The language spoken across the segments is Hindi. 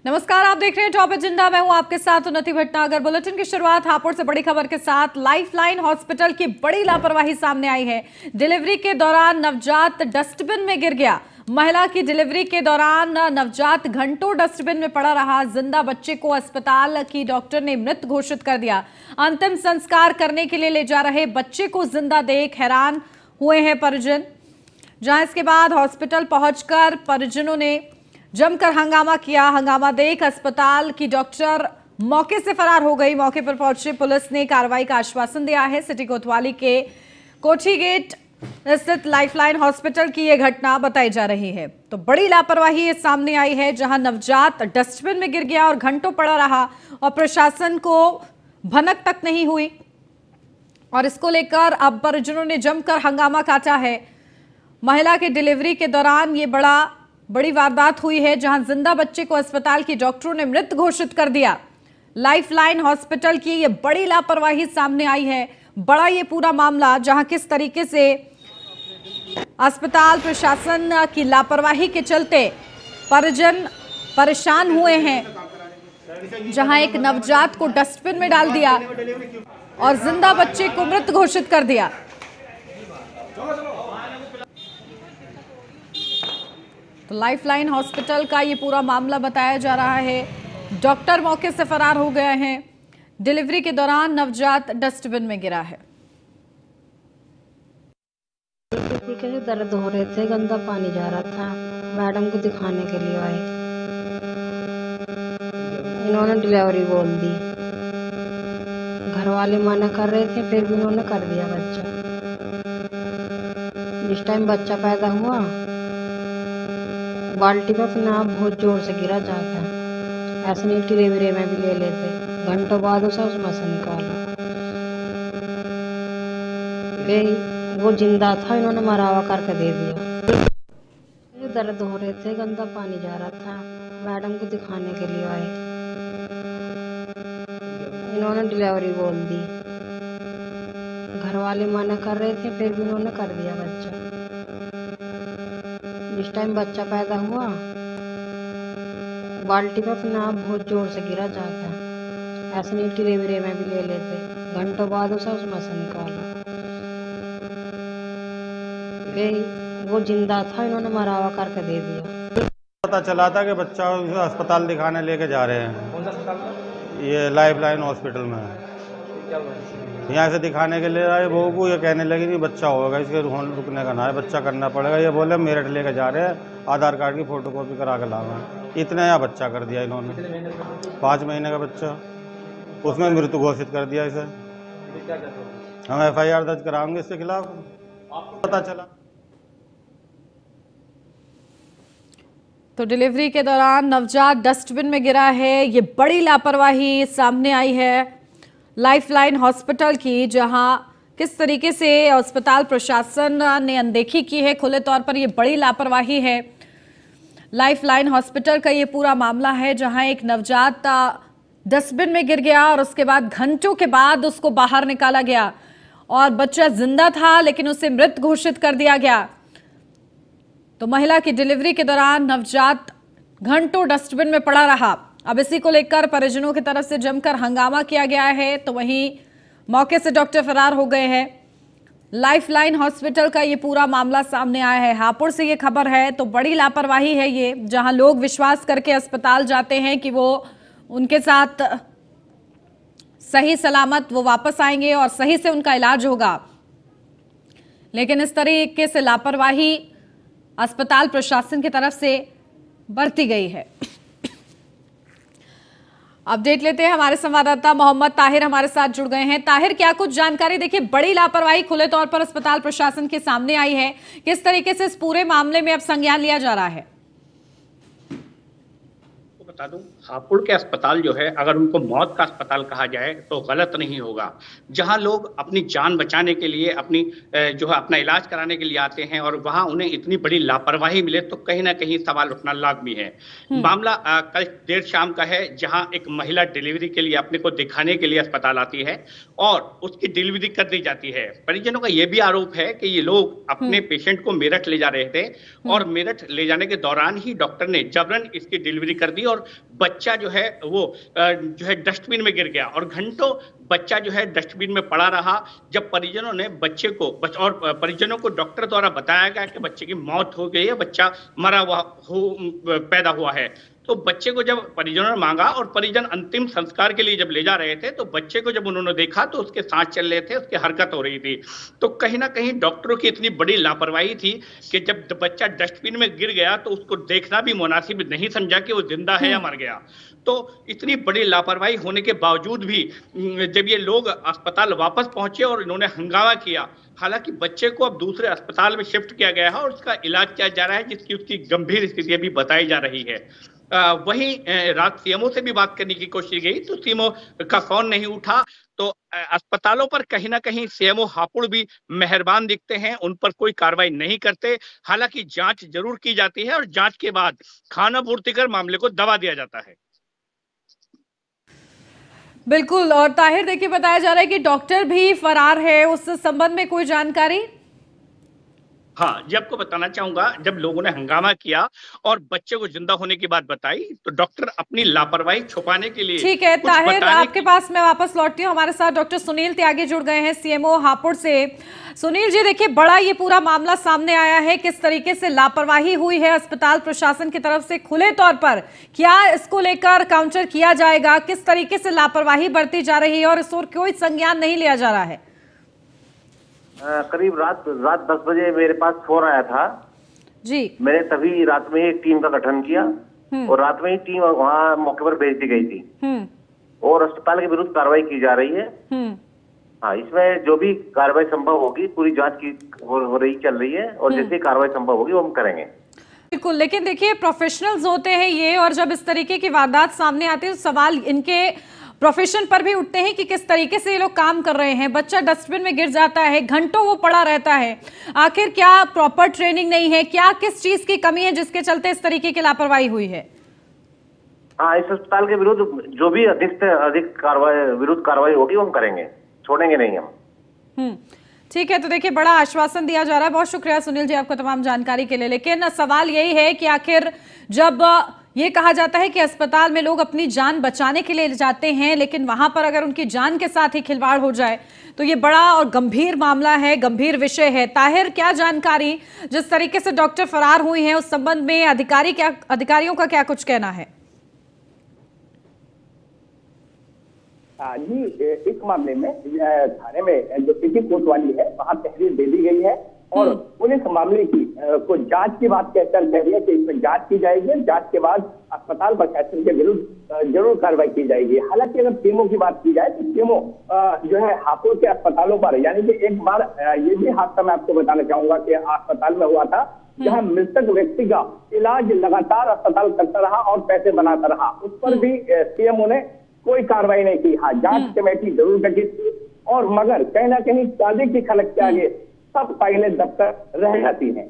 नमस्कार, आप देख रहे हैं टॉप एजेंडा। मैं हूं आपके साथ उन्नति भटनागर। बुलेटिन की शुरुआत हापुड़ से बड़ी खबर के साथ। लाइफलाइन हॉस्पिटल की बड़ी लापरवाही सामने आई है। डिलीवरी के दौरान नवजात डस्टबिन में गिर गया। महिला की डिलीवरी के दौरान नवजात घंटों डस्टबिन में पड़ा रहा। जिंदा बच्चे को अस्पताल की डॉक्टर ने मृत घोषित कर दिया। अंतिम संस्कार करने के लिए ले जा रहे बच्चे को जिंदा देख हैरान हुए हैं परिजन। जहां इसके बाद हॉस्पिटल पहुंचकर परिजनों ने जमकर हंगामा किया। हंगामा देख अस्पताल की डॉक्टर मौके से फरार हो गई। मौके पर पहुंची पुलिस ने कार्रवाई का आश्वासन दिया है। सिटी कोतवाली के कोठी गेट स्थित लाइफलाइन हॉस्पिटल की यह घटना बताई जा रही है। तो बड़ी लापरवाही सामने आई है, जहां नवजात डस्टबिन में गिर गया और घंटों पड़ा रहा और प्रशासन को भनक तक नहीं हुई। और इसको लेकर अब परिजनों ने जमकर हंगामा काटा है। महिला की डिलीवरी के दौरान ये बड़ी वारदात हुई है, जहां जिंदा बच्चे को अस्पताल की डॉक्टरों ने मृत घोषित कर दिया। लाइफलाइन हॉस्पिटल की ये बड़ी लापरवाही सामने आई है। बड़ा ये पूरा मामला, जहां किस तरीके से अस्पताल प्रशासन की लापरवाही के चलते परिजन परेशान हुए हैं। जहां एक नवजात को डस्टबिन में डाल दिया और जिंदा बच्चे को मृत घोषित कर दिया। तो लाइफलाइन हॉस्पिटल का ये पूरा मामला बताया जा रहा है। डॉक्टर मौके से फरार हो गए हैं। डिलीवरी के दौरान नवजात डस्टबिन में गिरा है। के दर्द हो रहे थे, गंदा पानी जा रहा था। मैडम को दिखाने के लिए आए, इन्होंने डिलीवरी बोल दी। घर वाले मना कर रहे थे, फिर भी इन्होंने कर दिया बच्चा। जिस टाइम बच्चा पैदा हुआ, बाल्टी में अपना बहुत जोर से गिरा जाता। ऐसे नहीं डिलीवरी में भी ले लेते। घंटों बाद उसे उसमें से निकाला। वो जिंदा था, इन्होंने मरावा करके दे दिया। दर्द हो रहे थे, गंदा पानी जा रहा था। मैडम को दिखाने के लिए आए, इन्होंने डिलीवरी बोल दी। घर वाले मना कर रहे थे, फिर भी इन्होंने कर दिया बच्चा। जिस टाइम बच्चा पैदा हुआ, बाल्टी में अपना बहुत जोर से गिरा जाता। ऐसे नहीं डिलीवरी में भी ले लेते। घंटों बाद उसे उसमें से निकाला। वो जिंदा था, इन्होंने मरावा करके दे दिया। पता चला था कि बच्चा अस्पताल दिखाने लेके जा रहे हैं। कौन सा अस्पताल? ये लाइफलाइन हॉस्पिटल में क्या हुआ? यहाँ से दिखाने के लिए आए। बहू को ये कहने लगी कि बच्चा होगा, इसके रुकने का ना है, बच्चा करना पड़ेगा। ये बोले मेरठ लेके जा रहे हैं, आधार कार्ड की फोटोकॉपी करा के लावा। इतना यहाँ बच्चा कर दिया इन्होंने। 5 महीने का बच्चा, उसमें मृत्यु घोषित कर दिया इसे। हम FIR दर्ज कराएंगे इसके खिलाफ। आपको पता चला तो डिलीवरी के दौरान नवजात डस्टबिन में गिरा है। ये बड़ी लापरवाही सामने आई है लाइफलाइन हॉस्पिटल की, जहां किस तरीके से अस्पताल प्रशासन ने अनदेखी की है। खुले तौर पर ये बड़ी लापरवाही है। लाइफलाइन हॉस्पिटल का ये पूरा मामला है, जहां एक नवजात डस्टबिन में गिर गया और उसके बाद घंटों के बाद उसको बाहर निकाला गया और बच्चा जिंदा था, लेकिन उसे मृत घोषित कर दिया गया। तो महिला की डिलीवरी के दौरान नवजात घंटों डस्टबिन में पड़ा रहा। अब इसी को लेकर परिजनों की तरफ से जमकर हंगामा किया गया है। तो वहीं मौके से डॉक्टर फरार हो गए हैं। लाइफलाइन हॉस्पिटल का ये पूरा मामला सामने आया है। हापुड़ से ये खबर है। तो बड़ी लापरवाही है ये, जहां लोग विश्वास करके अस्पताल जाते हैं कि वो उनके साथ सही सलामत वो वापस आएंगे और सही से उनका इलाज होगा, लेकिन इस तरीके से लापरवाही अस्पताल प्रशासन की तरफ से बरती गई है। अपडेट लेते हैं, हमारे संवाददाता मोहम्मद ताहिर हमारे साथ जुड़ गए हैं। ताहिर, क्या कुछ जानकारी? देखिए, बड़ी लापरवाही खुले तौर पर अस्पताल प्रशासन के सामने आई है। किस तरीके से इस पूरे मामले में अब संज्ञान लिया जा रहा है? बता दूं, हापुड़ के अस्पताल जो है, अगर उनको मौत का अस्पताल कहा जाए तो गलत नहीं होगा। जहां लोग अपनी जान बचाने के लिए जो है अपना इलाज कराने के लिए आते हैं और वहां उन्हें इतनी बड़ी लापरवाही मिले, तो कहीं ना कहीं सवाल उठना लाजमी है। मामला कल देर शाम का है, जहां एक महिला डिलीवरी के लिए अपने को दिखाने के लिए अस्पताल आती है और उसकी डिलीवरी कर दी जाती है। परिजनों का यह भी आरोप है कि ये लोग अपने पेशेंट को मेरठ ले जा रहे थे और मेरठ ले जाने के दौरान ही डॉक्टर ने जबरन इसकी डिलीवरी कर दी और बच्चा जो है वो जो है डस्टबिन में गिर गया और घंटों बच्चा जो है डस्टबिन में पड़ा रहा। जब परिजनों ने बच्चे को और परिजनों को डॉक्टर द्वारा बताया गया कि बच्चे की मौत हो गई है, बच्चा मरा हुआ पैदा हुआ है, तो बच्चे को जब परिजनों ने मांगा और परिजन अंतिम संस्कार के लिए जब ले जा रहे थे तो बच्चे को जब उन्होंने देखा तो उसके सांस चल रहे थे, उसकी हरकत हो रही थी। तो कहीं ना कहीं डॉक्टरों की इतनी बड़ी लापरवाही थी कि जब बच्चा डस्टबिन में गिर गया तो उसको देखना भी मुनासिब नहीं समझा कि वो जिंदा है या मर गया। तो इतनी बड़ी लापरवाही होने के बावजूद भी जब ये लोग अस्पताल वापस पहुंचे और इन्होंने हंगामा किया, हालांकि बच्चे को अब दूसरे अस्पताल में शिफ्ट किया गया है और उसका इलाज किया जा रहा है, जिसकी उसकी गंभीर स्थिति अभी बताई जा रही है। वहीं रात सीएमओ से भी बात करने की कोशिश गई तो सीएमओ का फोन नहीं उठा। तो अस्पतालों पर कहीं ना कहीं सीएमओ हापुड़ भी मेहरबान दिखते हैं, उन पर कोई कार्रवाई नहीं करते। हालांकि जांच जरूर की जाती है और जांच के बाद खानापूर्ति कर मामले को दबा दिया जाता है। बिल्कुल। और ताहिर देखिए बताया जा रहा है कि डॉक्टर भी फरार है, उस संबंध में कोई जानकारी? हाँ, जी आपको बताना चाहूंगा, जब लोगों ने हंगामा किया और बच्चे को जिंदा होने की बात बताई तो डॉक्टर अपनी लापरवाही छुपाने के लिए ठीक है ताहिर, आपके पास मैं वापस लौटती हूँ। हमारे साथ डॉक्टर सुनील त्यागी जुड़ गए हैं सीएमओ हापुड़ से। सुनील जी देखिए, बड़ा ये पूरा मामला सामने आया है, किस तरीके से लापरवाही हुई है अस्पताल प्रशासन की तरफ से, खुले तौर पर क्या इसको लेकर काउंटर किया जाएगा, किस तरीके से लापरवाही बरती जा रही है और इस ओर कोई संज्ञान नहीं लिया जा रहा है? करीब रात 10 बजे मेरे पास फोन आया था जी। मैंने तभी रात में एक टीम का गठन किया और रात में ही टीम वहाँ मौके पर भेज दी गई थी और अस्पताल के विरुद्ध कार्रवाई की जा रही है। हाँ, इसमें जो भी कार्रवाई संभव होगी, पूरी जांच की हो रही चल रही है और जैसे कार्रवाई संभव होगी वो हम करेंगे। बिल्कुल, लेकिन देखिए प्रोफेशनल्स होते हैं ये, और जब इस तरीके की वारदात सामने आती है तो सवाल इनके प्रोफेशन पर भी उठते हैं कि किस तरीके से ये लोग काम कर रहे हैं। बच्चा डस्टबिन में गिर जाता है, घंटों वो पड़ा रहता है, आखिर क्या प्रॉपर ट्रेनिंग नहीं है, क्या किस चीज की कमी है जिसके चलते इस तरीके की लापरवाही हुई है? हाँ, इस अस्पताल के विरुद्ध जो भी अधिक से अधिक कार्रवाई होगी वो हम करेंगे, छोड़ेंगे नहीं हम। ठीक है, तो देखिए बड़ा आश्वासन दिया जा रहा है। बहुत शुक्रिया सुनील जी आपको तमाम जानकारी के लिए। लेकिन सवाल यही है कि आखिर जब ये कहा जाता है कि अस्पताल में लोग अपनी जान बचाने के लिए जाते हैं, लेकिन वहां पर अगर उनकी जान के साथ ही खिलवाड़ हो जाए तो ये बड़ा और गंभीर मामला है, गंभीर विषय है। ताहिर, क्या जानकारी, जिस तरीके से डॉक्टर फरार हुई हैं उस संबंध में अधिकारियों का क्या कुछ कहना है? जी, इस मामले में थाने में जो सिटी कोतवाली है वहाँ तहरीर दे दी गई है और पुलिस मामले की को जांच की बात कहकर कह रही है कि इसमें जांच की जाएगी, जांच के बाद अस्पताल प्रशासन के विरुद्ध जरूर कार्रवाई की जाएगी। हालांकि अगर सीएमओ की बात की जाए तो सीएमओ जो है हापुड़ के अस्पतालों पर, यानी कि एक बार ये भी हादसा मैं आपको बताना चाहूंगा कि अस्पताल में हुआ था जहाँ मृतक व्यक्ति का इलाज लगातार अस्पताल करता रहा और पैसे बनाता रहा, उस पर भी सीएमओ ने कोई कार्रवाई नहीं की। हाँ, जांच कमेटी जरूर गठित की और मगर कहीं ना कहीं कागज की खलक के आगे सब फाइलें दफ्तर रह जाती हैं।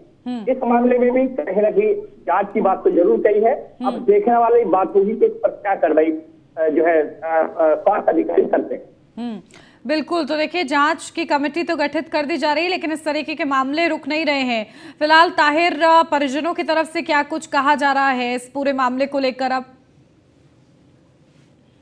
इस मामले में भी कहीं ना कहीं जांच की बात तो जरूर कही है। अब देखने वाली बात होगी कि इस पर क्या कार्रवाई जो है स्वास्थ्य अधिकारी करते हैं। बिल्कुल, तो देखिए जांच की कमेटी तो गठित कर दी जा रही है, लेकिन इस तरीके के मामले रुक नहीं रहे हैं। फिलहाल ताहिर, परिजनों की तरफ से क्या कुछ कहा जा रहा है इस पूरे मामले को लेकर? अब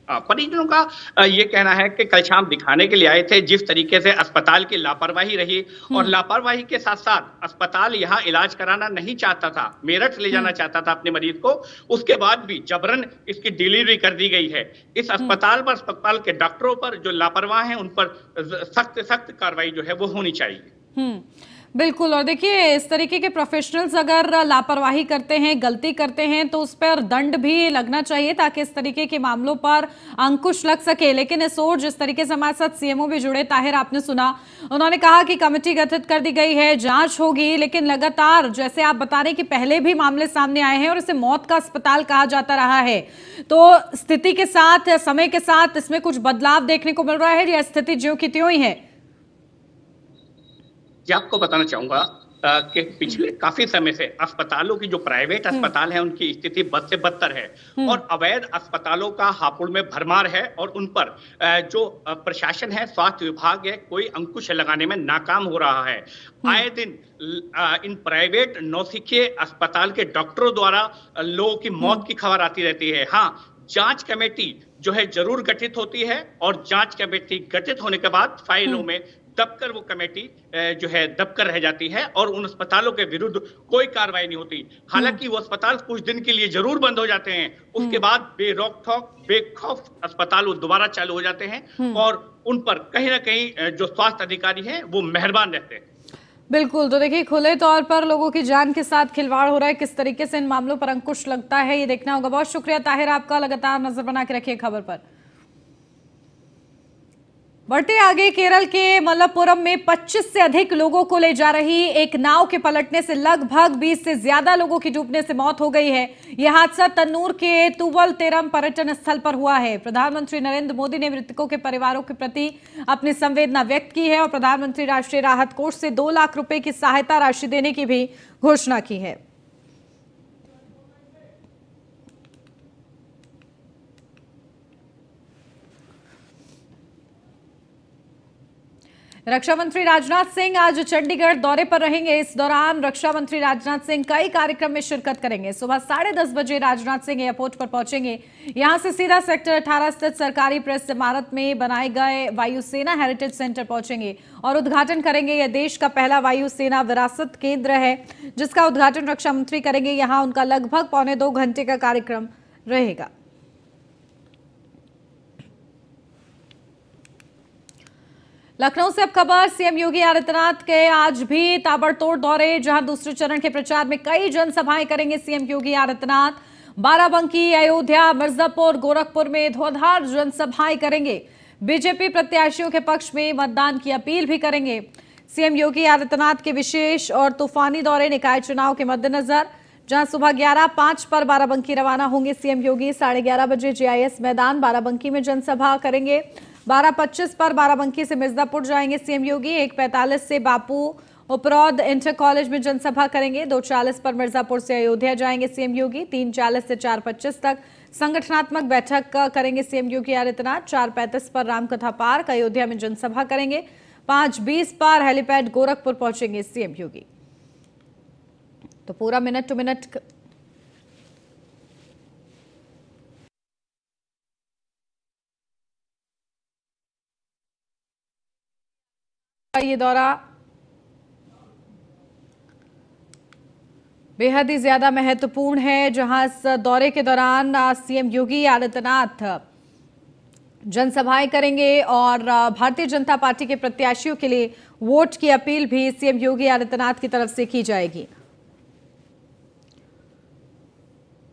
परिजनों का ये कहना है कि कल शाम दिखाने के लिए आए थे, जिस तरीके से अस्पताल की लापरवाही रही और लापरवाही के साथ साथ अस्पताल यहाँ इलाज कराना नहीं चाहता था, मेरठ ले जाना चाहता था अपने मरीज को, उसके बाद भी जबरन इसकी डिलीवरी कर दी गई है। इस अस्पताल पर, अस्पताल के डॉक्टरों पर जो लापरवाह हैं उन पर सख्त कार्रवाई जो है वो होनी चाहिए। बिल्कुल, और देखिए इस तरीके के प्रोफेशनल्स अगर लापरवाही करते हैं, गलती करते हैं तो उस पर दंड भी लगना चाहिए ताकि इस तरीके के मामलों पर अंकुश लग सके। लेकिन इस ओर जिस तरीके से हमारे साथ सीएमओ भी जुड़े, ताहिर आपने सुना, उन्होंने कहा कि कमेटी गठित कर दी गई है, जांच होगी, लेकिन लगातार जैसे आप बता रहे कि पहले भी मामले सामने आए हैं और इसे मौत का अस्पताल कहा जाता रहा है, तो स्थिति के साथ, समय के साथ इसमें कुछ बदलाव देखने को मिल रहा है या स्थिति ज्यों की त्यों ही है? जी आपको बताना चाहूंगा, कि पिछले काफी समय से अस्पतालों की जो प्राइवेट अस्पताल है उनकी स्थिति बद से बदतर है और अवैध अस्पतालों का हापुड़ में भरमार है और उन पर जो प्रशासन है, स्वास्थ्य विभाग है, कोई अंकुश लगाने में नाकाम हो रहा है। आए दिन इन प्राइवेट नौसिखिए अस्पताल के डॉक्टरों द्वारा लोगों की मौत की खबर आती रहती है। हाँ, जांच कमेटी जो है जरूर गठित होती है और जांच कमेटी गठित होने के बाद फाइलों में दबकर वो कमेटी जो है दबकर रह जाती है और उन अस्पतालों के विरुद्ध कोई कार्रवाई नहीं होती। हालांकि वो अस्पताल कुछ दिन के लिए जरूर बंद हो जाते हैं, उसके बाद बेरोक-टोक बेखौफ अस्पताल वो दोबारा चालू हो जाते हैं और उन पर कहीं ना कहीं जो स्वास्थ्य अधिकारी हैं वो मेहरबान रहते हैं। बिल्कुल, तो देखिए खुले तौर पर लोगों की जान के साथ खिलवाड़ हो रहा है, किस तरीके से इन मामलों पर अंकुश लगता है ये देखना होगा। बहुत शुक्रिया ताहिर आपका, लगातार नजर बना के रखिए खबर पर। बढ़ते आगे, केरल के मलप्पुरम में 25 से अधिक लोगों को ले जा रही एक नाव के पलटने से लगभग 20 से ज्यादा लोगों की डूबने से मौत हो गई है। यह हादसा तन्नूर के तुवलतेरम पर्यटन स्थल पर हुआ है। प्रधानमंत्री नरेंद्र मोदी ने मृतकों के परिवारों के प्रति अपनी संवेदना व्यक्त की है और प्रधानमंत्री राष्ट्रीय राहत कोष से 2 लाख रुपए की सहायता राशि देने की भी घोषणा की है। रक्षा मंत्री राजनाथ सिंह आज चंडीगढ़ दौरे पर रहेंगे। इस दौरान रक्षा मंत्री राजनाथ सिंह कई कार्यक्रम में शिरकत करेंगे। सुबह 10:30 बजे राजनाथ सिंह एयरपोर्ट पर पहुंचेंगे। यहां से सीधा सेक्टर 18 स्थित सरकारी प्रेस इमारत में बनाए गए वायुसेना हेरिटेज सेंटर पहुंचेंगे और उद्घाटन करेंगे। यह देश का पहला वायुसेना विरासत केंद्र है जिसका उद्घाटन रक्षा मंत्री करेंगे। यहाँ उनका लगभग 1.25 घंटे का कार्यक्रम रहेगा। लखनऊ से अब खबर, सीएम योगी आदित्यनाथ के आज भी ताबड़तोड़ दौरे, जहां दूसरे चरण के प्रचार में कई जनसभाएं करेंगे सीएम योगी आदित्यनाथ। बाराबंकी, अयोध्या, मिर्जापुर, गोरखपुर में धुआंधार जनसभाएं करेंगे। बीजेपी प्रत्याशियों के पक्ष में मतदान की अपील भी करेंगे। सीएम योगी आदित्यनाथ के विशेष और तूफानी दौरे निकाय चुनाव के मद्देनजर, जहां सुबह 11:05 पर बाराबंकी रवाना होंगे सीएम योगी। 11:30 बजे जीआईएस मैदान बाराबंकी में जनसभा करेंगे। 12:25 पर बाराबंकी से मिर्जापुर जाएंगे सीएम योगी। 1:45 से बापू उपरौद इंटर कॉलेज में जनसभा करेंगे। 2:40 पर मिर्जापुर से अयोध्या जाएंगे सीएम योगी। 3:40 से 4:25 तक संगठनात्मक बैठक करेंगे सीएम योगी आदित्यनाथ। 4:35 पर रामकथा पार्क अयोध्या में जनसभा करेंगे। 5:20 पर हेलीपैड गोरखपुर पहुंचेंगे सीएम योगी। तो पूरा मिनट टू मिनट ये दौरा बेहद ही ज्यादा महत्वपूर्ण है, जहां इस दौरे के दौरान सीएम योगी आदित्यनाथ जनसभाएं करेंगे और भारतीय जनता पार्टी के प्रत्याशियों के लिए वोट की अपील भी सीएम योगी आदित्यनाथ की तरफ से की जाएगी।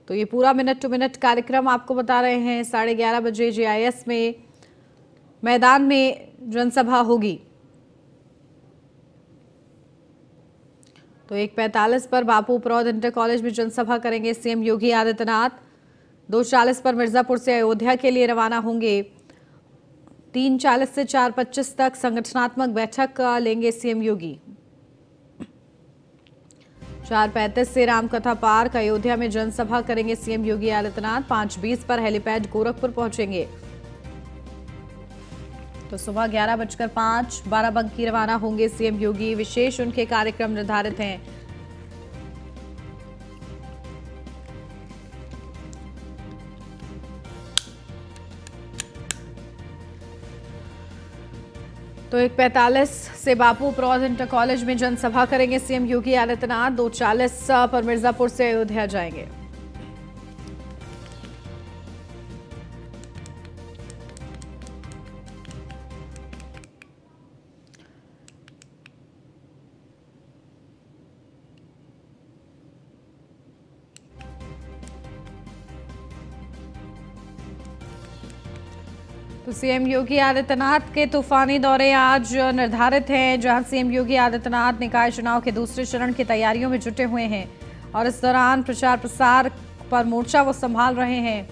तो ये पूरा मिनट टू मिनट कार्यक्रम आपको बता रहे हैं। 11:30 बजे जीआईएस में मैदान में जनसभा होगी। तो 1:45 पर बापू उपरौद इंटर कॉलेज में जनसभा करेंगे सीएम योगी आदित्यनाथ। 2:40 पर मिर्जापुर से अयोध्या के लिए रवाना होंगे। 3:40 से 4:25 तक संगठनात्मक बैठक लेंगे सीएम योगी। 4:35 से रामकथा पार्क अयोध्या में जनसभा करेंगे सीएम योगी आदित्यनाथ। 5:20 पर हेलीपैड गोरखपुर पहुंचेंगे। तो सुबह 11:05 बाराबंकी रवाना होंगे सीएम योगी। विशेष उनके कार्यक्रम निर्धारित हैं। तो 1:45 से बापू उपरौद इंटर कॉलेज में जनसभा करेंगे सीएम योगी आदित्यनाथ। 2:40 पर मिर्जापुर से अयोध्या जाएंगे। तो सीएम योगी आदित्यनाथ के तूफानी दौरे आज निर्धारित हैं, जहां सीएम योगी आदित्यनाथ निकाय चुनाव के दूसरे चरण की तैयारियों में जुटे हुए हैं और इस दौरान प्रचार प्रसार पर मोर्चा वो संभाल रहे हैं।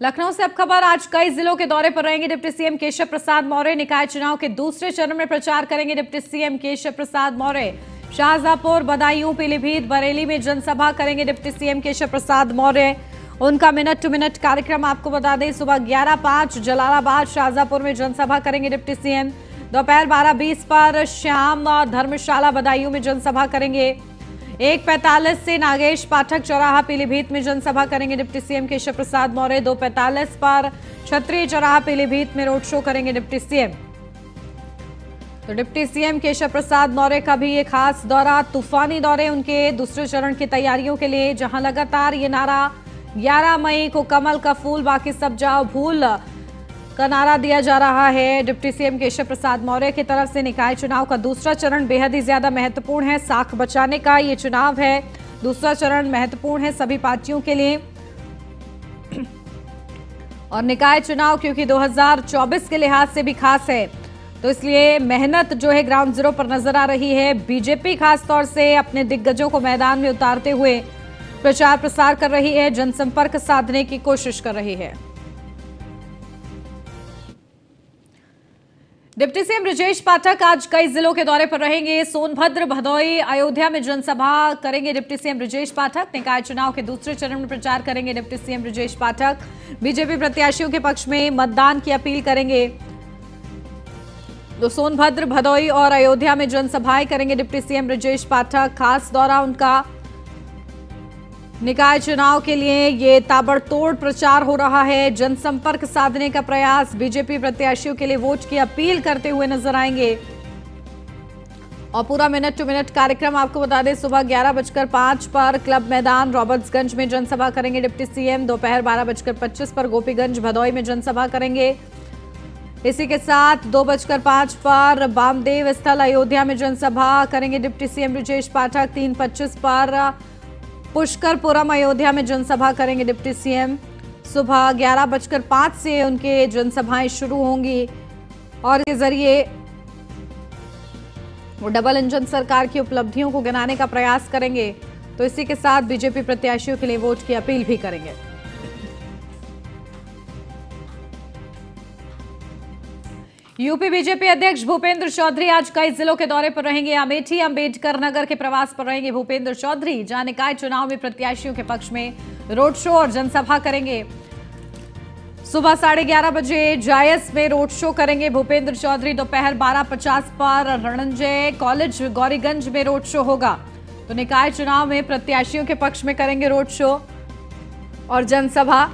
लखनऊ से अब खबर, आज कई जिलों के दौरे पर रहेंगे डिप्टी सीएम केशव प्रसाद मौर्य। निकाय चुनाव के दूसरे चरण में प्रचार करेंगे डिप्टी सीएम केशव प्रसाद मौर्य। शाहजहांपुर, बदायूं, पीलीभीत, बरेली में जनसभा करेंगे डिप्टी सीएम केशव प्रसाद मौर्य। उनका मिनट टू मिनट कार्यक्रम आपको बता दें, सुबह 11:05 जलालाबाद, शाहजहांपुर में जनसभा करेंगे डिप्टी सीएम। दोपहर 12:20 पर श्याम धर्मशाला, बदायूं में जनसभा करेंगे। 1:45 से नागेश पाठक चौराहा, पीलीभीत में जनसभा करेंगे डिप्टी सीएम केशव प्रसाद मौर्य। 2:45 पर क्षत्रिय चौराहा, पीलीभीत में रोड शो करेंगे डिप्टी सीएम। तो डिप्टी सीएम केशव प्रसाद मौर्य का भी ये खास दौरा, तूफानी दौरे उनके दूसरे चरण की तैयारियों के लिए, जहां लगातार ये नारा 11 मई को कमल का फूल बाकी सब जाओ भूल का नारा दिया जा रहा है डिप्टी सीएम केशव प्रसाद मौर्य की तरफ से। निकाय चुनाव का दूसरा चरण बेहद ही ज्यादा महत्वपूर्ण है, साख बचाने का ये चुनाव है। दूसरा चरण महत्वपूर्ण है सभी पार्टियों के लिए। और निकाय चुनाव क्योंकि 2024 के लिहाज से भी खास है, तो इसलिए मेहनत जो है ग्राउंड जीरो पर नजर आ रही है। बीजेपी खास तौर से अपने दिग्गजों को मैदान में उतारते हुए प्रचार प्रसार कर रही है, जनसंपर्क साधने की कोशिश कर रही है। डिप्टी सीएम ब्रजेश पाठक आज कई जिलों के दौरे पर रहेंगे। सोनभद्र, भदोई, अयोध्या में जनसभा करेंगे डिप्टी सीएम ब्रजेश पाठक। निकाय चुनाव के दूसरे चरण में प्रचार करेंगे deputy CM Brajesh Pathak. BJP प्रत्याशियों के पक्ष में मतदान की अपील करेंगे। तो सोनभद्र, भदोई और अयोध्या में जनसभाएं करेंगे डिप्टी सीएम ब्रजेश पाठक। खास दौरा उनका निकाय चुनाव के लिए, ये ताबड़तोड़ प्रचार हो रहा है, जनसंपर्क साधने का प्रयास। बीजेपी प्रत्याशियों के लिए वोट की अपील करते हुए नजर आएंगे। और पूरा मिनट टू मिनट कार्यक्रम आपको बता दें, सुबह 11:05 पर क्लब मैदान रॉबर्ट्सगंज में जनसभा करेंगे डिप्टी सीएम। दोपहर 12:25 पर गोपीगंज, भदोई में जनसभा करेंगे। इसी के साथ 2:05 पर बामदेव स्थल, अयोध्या में जनसभा करेंगे डिप्टी सीएम ब्रजेश पाठक। 3:25 पर पुष्करपुरम, अयोध्या में जनसभा करेंगे डिप्टी सीएम। सुबह 11:05 से उनके जनसभाएं शुरू होंगी और इसके जरिए वो डबल इंजन सरकार की उपलब्धियों को गिनाने का प्रयास करेंगे। तो इसी के साथ बीजेपी प्रत्याशियों के लिए वोट की अपील भी करेंगे। यूपी बीजेपी अध्यक्ष भूपेंद्र चौधरी आज कई जिलों के दौरे पर रहेंगे। अमेठी, अंबेडकर नगर के प्रवास पर रहेंगे भूपेंद्र चौधरी, जहां निकाय चुनाव में प्रत्याशियों के पक्ष में रोड शो और जनसभा करेंगे। सुबह 11:30 बजे जायस में रोड शो करेंगे भूपेंद्र चौधरी। दोपहर 12:50 पर रणंजय कॉलेज, गौरीगंज में रोड शो होगा। तो निकाय चुनाव में प्रत्याशियों के पक्ष में करेंगे रोड शो और जनसभा,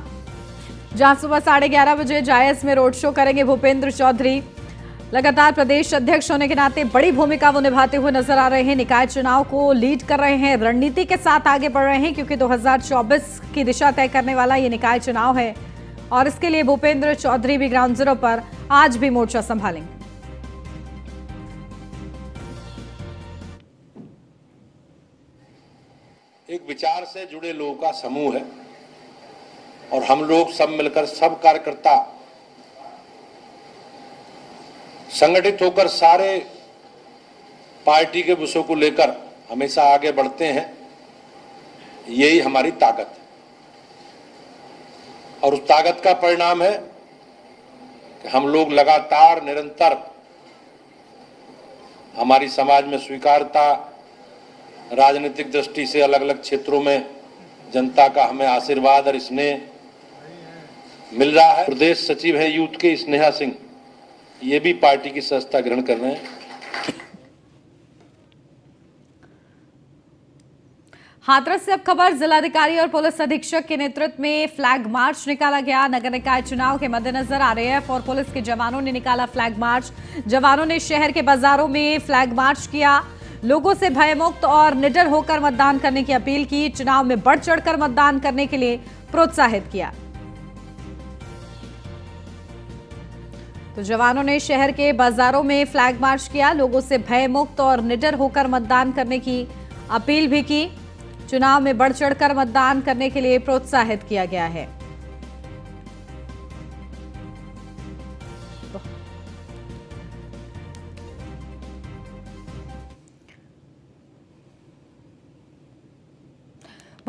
जहां सुबह 11:30 बजे जायस में रोड शो करेंगे भूपेंद्र चौधरी। लगातार प्रदेश अध्यक्ष होने के नाते बड़ी भूमिका वो निभाते हुए नजर आ रहे हैं। निकाय चुनाव को लीड कर रहे हैं, रणनीति के साथ आगे बढ़ रहे हैं, क्योंकि 2024 की दिशा तय करने वाला ये निकाय चुनाव है और इसके लिए भूपेंद्र चौधरी भी ग्राउंड जीरो पर आज भी मोर्चा संभालेंगे। एक विचार से जुड़े लोगों का समूह है और हम लोग सब मिलकर, सब कार्यकर्ता संगठित होकर सारे पार्टी के विषयों को लेकर हमेशा आगे बढ़ते हैं। यही हमारी ताकत है और उस ताकत का परिणाम है कि हम लोग लगातार, निरंतर हमारी समाज में स्वीकारता, राजनीतिक दृष्टि से अलग अलग क्षेत्रों में जनता का हमें आशीर्वाद और स्नेह मिल रहा है। प्रदेश सचिव है यूथ के स्नेहा सिंह, ये भी पार्टी की सदस्यता ग्रहण कर रहे हैं। हाथरस से अब खबर, जिलाधिकारी और पुलिस अधीक्षक के नेतृत्व में फ्लैग मार्च निकाला गया। नगर निकाय चुनाव के मद्देनजर आरएएफ और पुलिस के जवानों ने निकाला फ्लैग मार्च। जवानों ने शहर के बाजारों में फ्लैग मार्च किया, लोगों से भयमुक्त और निडर होकर मतदान करने की अपील की, चुनाव में बढ़ चढ़कर मतदान करने के लिए प्रोत्साहित किया। तो जवानों ने शहर के बाजारों में फ्लैग मार्च किया, लोगों से भयमुक्त और निडर होकर मतदान करने की अपील भी की, चुनाव में बढ़ चढ़कर मतदान करने के लिए प्रोत्साहित किया गया है।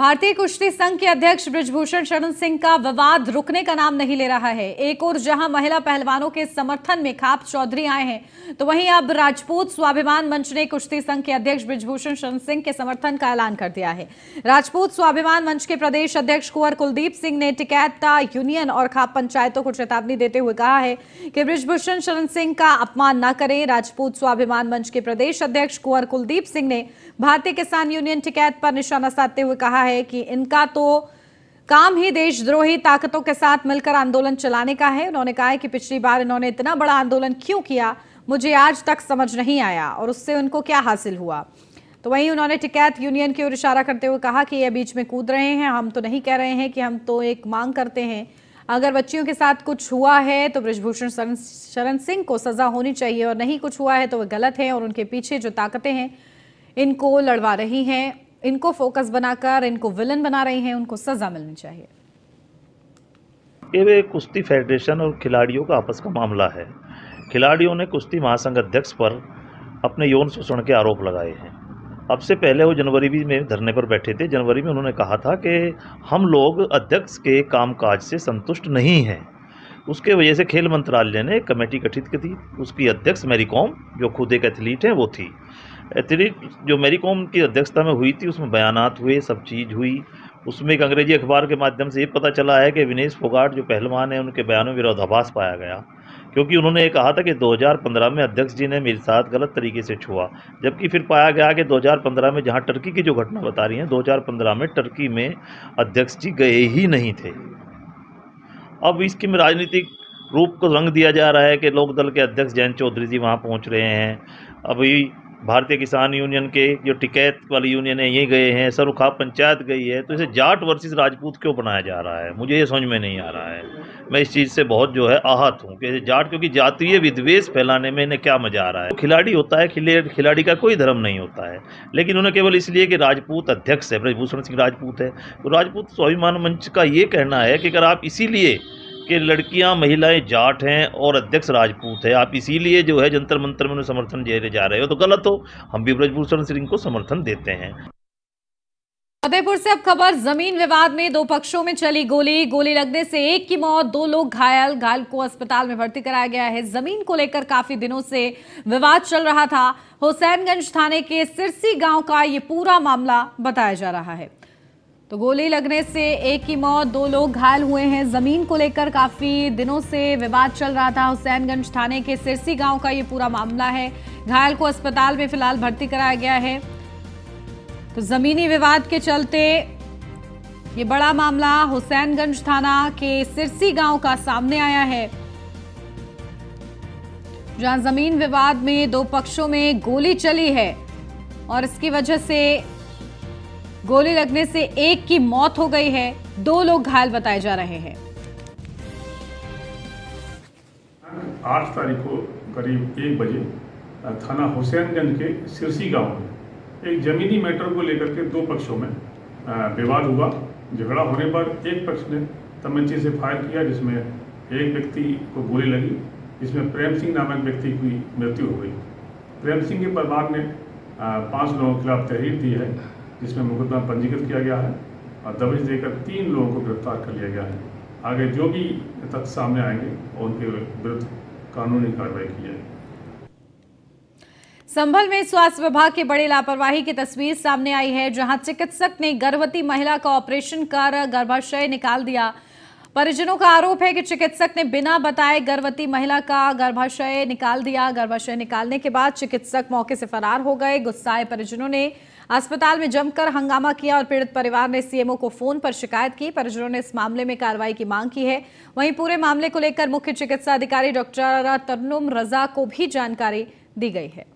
भारतीय कुश्ती संघ के अध्यक्ष बृजभूषण शरण सिंह का विवाद रुकने का नाम नहीं ले रहा है। एक और जहां महिला पहलवानों के समर्थन में खाप चौधरी आए हैं, तो वहीं अब राजपूत स्वाभिमान मंच ने कुश्ती संघ के अध्यक्ष बृजभूषण शरण सिंह के समर्थन का ऐलान कर दिया है। राजपूत स्वाभिमान मंच के प्रदेश अध्यक्ष कुंवर कुलदीप सिंह ने टिकैत यूनियन और खाप पंचायतों को चेतावनी देते हुए कहा है कि बृजभूषण शरण सिंह का अपमान न करें। राजपूत स्वाभिमान मंच के प्रदेश अध्यक्ष कुंवर कुलदीप सिंह ने भारतीय किसान यूनियन टिकैत पर निशाना साधते हुए कहा है कि इनका तो काम ही देशद्रोही ताकतों के साथ मिलकर आंदोलन चलाने का है। उन्होंने कहा है कि पिछली बार इन्होंने इतना बड़ा आंदोलन क्यों किया, मुझे आज तक समझ नहीं आया और उससे उनको क्या हासिल हुआ। तो वहीं उन्होंने टिकैत यूनियन की ओर इशारा करते हुए कहा कि ये बीच में कूद रहे हैं। हम तो नहीं कह रहे हैं कि हम तो एक मांग करते हैं, अगर बच्चियों के साथ कुछ हुआ है तो बृजभूषण शरण सिंह को सजा होनी चाहिए और नहीं कुछ हुआ है तो वह गलत है और उनके पीछे जो ताकतें हैं इनको लड़वा रही हैं, इनको फोकस बनाकर इनको विलन बना रही हैं, उनको सजा मिलनी चाहिए। ये कुश्ती फेडरेशन और खिलाड़ियों का आपस का मामला है। खिलाड़ियों ने कुश्ती महासंघ अध्यक्ष पर अपने यौन शोषण के आरोप लगाए हैं। अब से पहले वो जनवरी में धरने पर बैठे थे। जनवरी में उन्होंने कहा था कि हम लोग अध्यक्ष के कामकाज से संतुष्ट नहीं हैं। उसके वजह से खेल मंत्रालय ने एक कमेटी गठित की थी। उसकी अध्यक्ष मैरी कॉम, जो खुद एक एथलीट हैं, वो थी। एथलीट जो मैरी कॉम की अध्यक्षता में हुई थी, उसमें बयानात हुए, सब चीज़ हुई। उसमें एक अंग्रेजी अखबार के माध्यम से ये पता चला है कि विनेश फोगाट जो पहलवान है, उनके बयानों में विरोधाभास पाया गया, क्योंकि उन्होंने ये कहा था कि 2015 में अध्यक्ष जी ने मेरे साथ गलत तरीके से छुआ, जबकि फिर पाया गया कि 2015 में, जहां टर्की की जो घटना बता रही हैं, 2015 में टर्की में अध्यक्ष जी गए ही नहीं थे। अब इसके में राजनीतिक रूप को रंग दिया जा रहा है कि लोक दल के अध्यक्ष जयंत चौधरी जी वहाँ पहुँच रहे हैं। अभी भारतीय किसान यूनियन के जो टिकैत वाली यूनियन है ये गए हैं, सरुखाप पंचायत गई है। तो इसे जाट वर्सेस राजपूत क्यों बनाया जा रहा है, मुझे ये समझ में नहीं आ रहा है। मैं इस चीज़ से बहुत जो है आहत हूँ कि जाट, क्योंकि जातीय विद्वेष फैलाने में इन्हें क्या मजा आ रहा है। खिलाड़ी होता है, खिलाड़ी का कोई धर्म नहीं होता है, लेकिन उन्हें केवल इसलिए कि राजपूत अध्यक्ष है, बृजभूषण सिंह राजपूत है, तो राजपूत स्वाभिमान मंच का ये कहना है कि अगर आप इसीलिए कि लड़कियां महिलाएं जाट हैं और अध्यक्ष राजपूत है, आप इसीलिए जो है जंतर मंतर में उन्हें समर्थन दे जा रहे हो, तो गलत हो। हम भी बृजभूषण सिंह को समर्थन देते हैं। फतेहपुर से अब खबर, जमीन विवाद में दो पक्षों में चली गोली लगने से एक की मौत, 2 लोग घायल को अस्पताल में भर्ती कराया गया है। जमीन को लेकर काफी दिनों से विवाद चल रहा था। हुसैनगंज थाने के सिरसी गांव का ये पूरा मामला बताया जा रहा है। तो गोली लगने से एक की मौत, 2 लोग घायल हुए हैं। जमीन को लेकर काफी दिनों से विवाद चल रहा था। हुसैनगंज थाने के सिरसी गांव का ये पूरा मामला है। घायल को अस्पताल में फिलहाल भर्ती कराया गया है। तो जमीनी विवाद के चलते ये बड़ा मामला हुसैनगंज थाना के सिरसी गांव का सामने आया है, जहां जमीन विवाद में 2 पक्षों में गोली चली है और इसकी वजह से गोली लगने से एक की मौत हो गई है, 2 लोग घायल बताए जा रहे हैं। 8 तारीख को करीब 1 बजे थाना हुसैनगंज के सिरसी गांव में एक जमीनी मैटर को लेकर के 2 पक्षों में विवाद हुआ। झगड़ा होने पर एक पक्ष ने तमंचे से फायर किया, जिसमें एक व्यक्ति को गोली लगी, जिसमें प्रेम सिंह नामक व्यक्ति की मृत्यु हो गई। प्रेम सिंह के परिवार ने 5 लोगों के खिलाफ तहरीर दी है, जिसमें मुकदमा पंजीकृत किया गया है और दबिश देकर 3 लोगों को गिरफ्तार कर लिया गया है। आगे जो भी तथ्य सामने आएंगे उनके विरुद्ध कानूनी कार्रवाई की जाएगी। संभल में स्वास्थ्य विभाग की बड़ी लापरवाही की तस्वीर सामने आई है, जहां चिकित्सक ने गर्भवती महिला का ऑपरेशन कर गर्भाशय निकाल दिया। परिजनों का आरोप है कि चिकित्सक ने बिना बताए गर्भवती महिला का गर्भाशय निकाल दिया। गर्भाशय निकालने के बाद चिकित्सक मौके से फरार हो गए। गुस्साए परिजनों ने अस्पताल में जमकर हंगामा किया और पीड़ित परिवार ने सीएमओ को फोन पर शिकायत की। परिजनों ने इस मामले में कार्रवाई की मांग की है। वहीं पूरे मामले को लेकर मुख्य चिकित्सा अधिकारी डॉक्टर तरन्नुम रजा को भी जानकारी दी गई है।